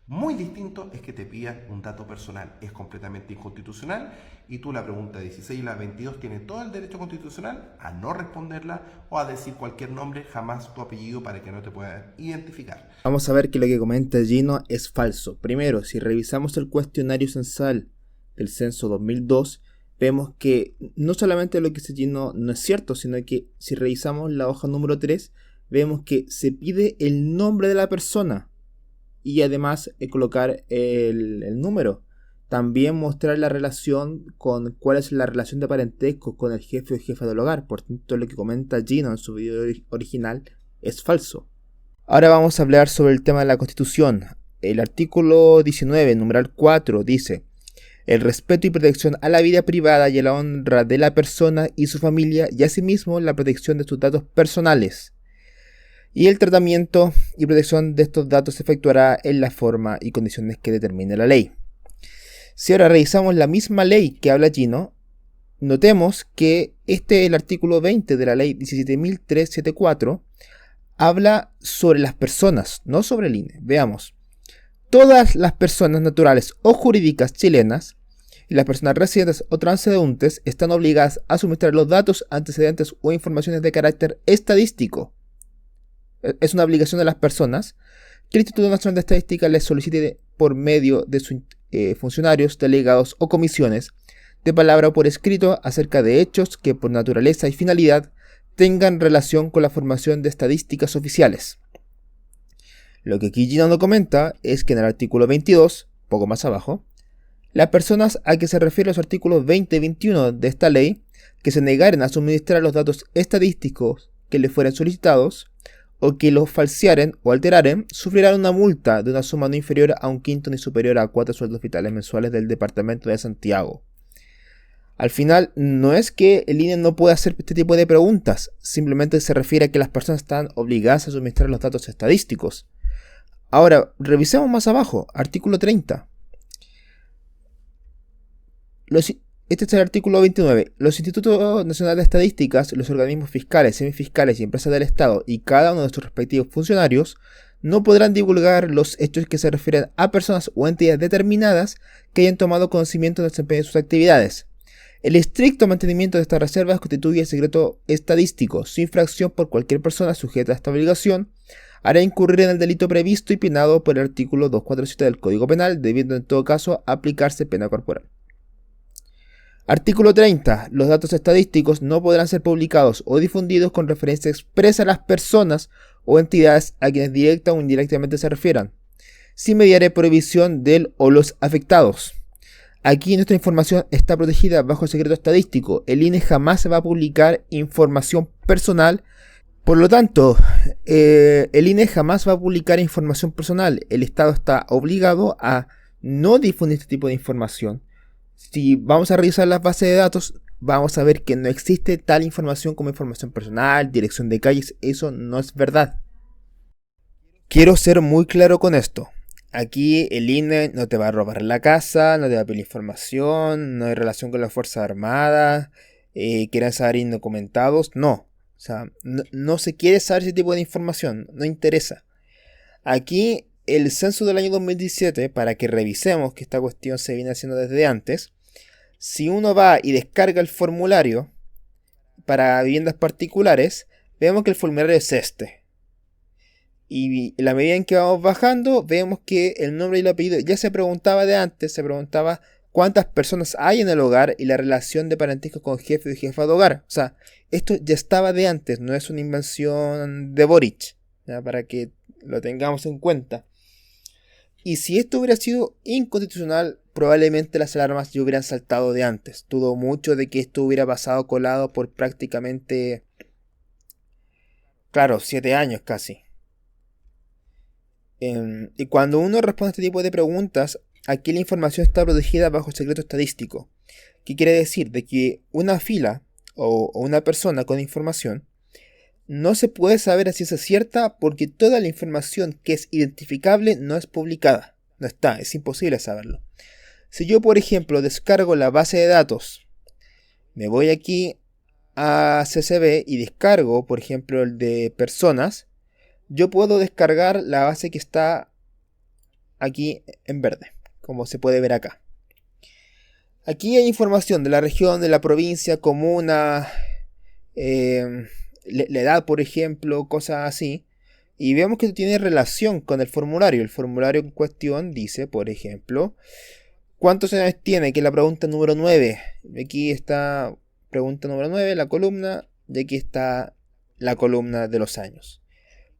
Muy distinto es que te pidan un dato personal. Es completamente inconstitucional y tú la pregunta 16 y la 22 tienes todo el derecho constitucional a no responderla o a decir cualquier nombre, jamás tu apellido para que no te puedan identificar. Vamos a ver que lo que comenta Gino es falso. Primero, si revisamos el cuestionario censal del censo 2002, vemos que no solamente lo que dice Gino no es cierto, sino que si revisamos la hoja número 3, vemos que se pide el nombre de la persona y además colocar el número. También mostrar la relación con cuál es la relación de parentesco con el jefe o jefa del hogar. Por tanto, lo que comenta Gino en su video original es falso. Ahora vamos a hablar sobre el tema de la Constitución. El artículo 19, numeral 4, dice: el respeto y protección a la vida privada y a la honra de la persona y su familia, y asimismo la protección de sus datos personales. Y el tratamiento y protección de estos datos se efectuará en la forma y condiciones que determine la ley. Si ahora revisamos la misma ley que habla Gino, notemos que el artículo 20 de la ley 17.374 habla sobre las personas, no sobre el INE. Veamos. Todas las personas naturales o jurídicas chilenas y las personas residentes o transeúntes están obligadas a suministrar los datos, antecedentes o informaciones de carácter estadístico. Es una obligación de las personas que el Instituto Nacional de Estadística les solicite por medio de sus funcionarios, delegados o comisiones, de palabra o por escrito, acerca de hechos que por naturaleza y finalidad tengan relación con la formación de estadísticas oficiales. Lo que aquí Gino no comenta es que en el artículo 22, poco más abajo, las personas a que se refieren los artículos 20 y 21 de esta ley, que se negaren a suministrar los datos estadísticos que les fueran solicitados, o que los falsearen o alteraren, sufrirán una multa de una suma no inferior a un quinto ni superior a 4 sueldos vitales mensuales del Departamento de Santiago. Al final, no es que el INE no pueda hacer este tipo de preguntas, simplemente se refiere a que las personas están obligadas a suministrar los datos estadísticos. Ahora, revisemos más abajo, artículo 30. Este es el artículo 29. Los institutos nacionales de estadísticas, los organismos fiscales, semifiscales y empresas del Estado y cada uno de sus respectivos funcionarios no podrán divulgar los hechos que se refieren a personas o entidades determinadas que hayan tomado conocimiento del desempeño de sus actividades. El estricto mantenimiento de estas reservas constituye el secreto estadístico. Su infracción por cualquier persona sujeta a esta obligación hará incurrir en el delito previsto y penado por el artículo 247 del Código Penal, debiendo en todo caso aplicarse pena corporal. Artículo 30. Los datos estadísticos no podrán ser publicados o difundidos con referencia expresa a las personas o entidades a quienes directa o indirectamente se refieran, sin mediar prohibición del o los afectados. Aquí nuestra información está protegida bajo el secreto estadístico. El INE jamás va a publicar información personal. Por lo tanto, el INE jamás va a publicar información personal. El Estado está obligado a no difundir este tipo de información. Si vamos a revisar las bases de datos, vamos a ver que no existe tal información como información personal, dirección de calles. Eso no es verdad. Quiero ser muy claro con esto. Aquí el INE no te va a robar la casa, no te va a pedir información, no hay relación con las Fuerzas Armadas, quieren saber indocumentados, no. O sea, no se quiere saber ese tipo de información, no interesa. Aquí el censo del año 2017, para que revisemos que esta cuestión se viene haciendo desde antes, si uno va y descarga el formulario para viviendas particulares, vemos que el formulario es este. Y en la medida en que vamos bajando, vemos que el nombre y el apellido ya se preguntaba de antes, se preguntaba cuántas personas hay en el hogar y la relación de parentesco con jefe y jefa de hogar. O sea, esto ya estaba de antes, no es una invención de Boric, ¿ya? Para que lo tengamos en cuenta. Y si esto hubiera sido inconstitucional, probablemente las alarmas ya hubieran saltado de antes. Dudo mucho de que esto hubiera pasado colado por prácticamente, claro, 7 años casi. Y cuando uno responde a este tipo de preguntas, aquí la información está protegida bajo el secreto estadístico. ¿Qué quiere decir? De que una fila o una persona con información no se puede saber a ciencia cierta porque toda la información que es identificable no es publicada. No está, es imposible saberlo. Si yo, por ejemplo, descargo la base de datos, me voy aquí a CSV y descargo, por ejemplo, el de personas, yo puedo descargar la base que está aquí en verde, como se puede ver acá. Aquí hay información de la región, de la provincia, comuna, la edad, por ejemplo, cosas así. Y vemos que tiene relación con el formulario. El formulario en cuestión dice, por ejemplo, ¿cuántos años tiene? Que es la pregunta número 9. Aquí está pregunta número 9, la columna, y aquí está la columna de los años.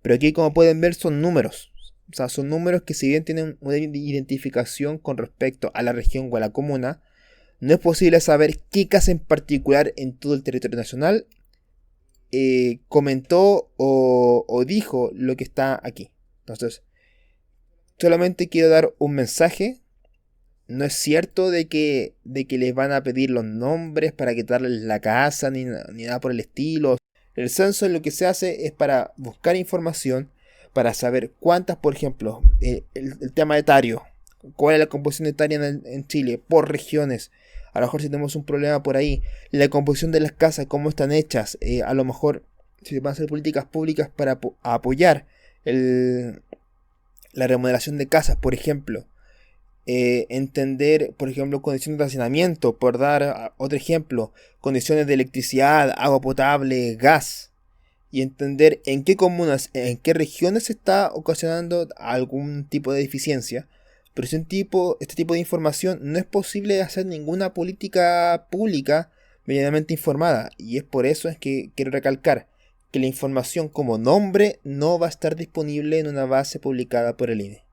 Pero aquí, como pueden ver, son números. O sea, son números que, si bien tienen una identificación con respecto a la región o a la comuna, no es posible saber qué casa en particular en todo el territorio nacional comentó o dijo lo que está aquí. Entonces, solamente quiero dar un mensaje. No es cierto de que les van a pedir los nombres para quitarles la casa ni nada por el estilo. El censo lo que se hace es para buscar información, para saber cuántas, por ejemplo, el tema etario, cuál es la composición etaria en Chile, por regiones. A lo mejor si tenemos un problema por ahí, la composición de las casas, cómo están hechas, a lo mejor si se van a hacer políticas públicas para apoyar la remodelación de casas, por ejemplo. Entender, por ejemplo, condiciones de hacinamiento, por dar otro ejemplo, condiciones de electricidad, agua potable, gas, y entender en qué comunas, en qué regiones se está ocasionando algún tipo de deficiencia. Pero este tipo de información no es posible hacer ninguna política pública medianamente informada, y es por eso es que quiero recalcar que la información como nombre no va a estar disponible en una base publicada por el INE.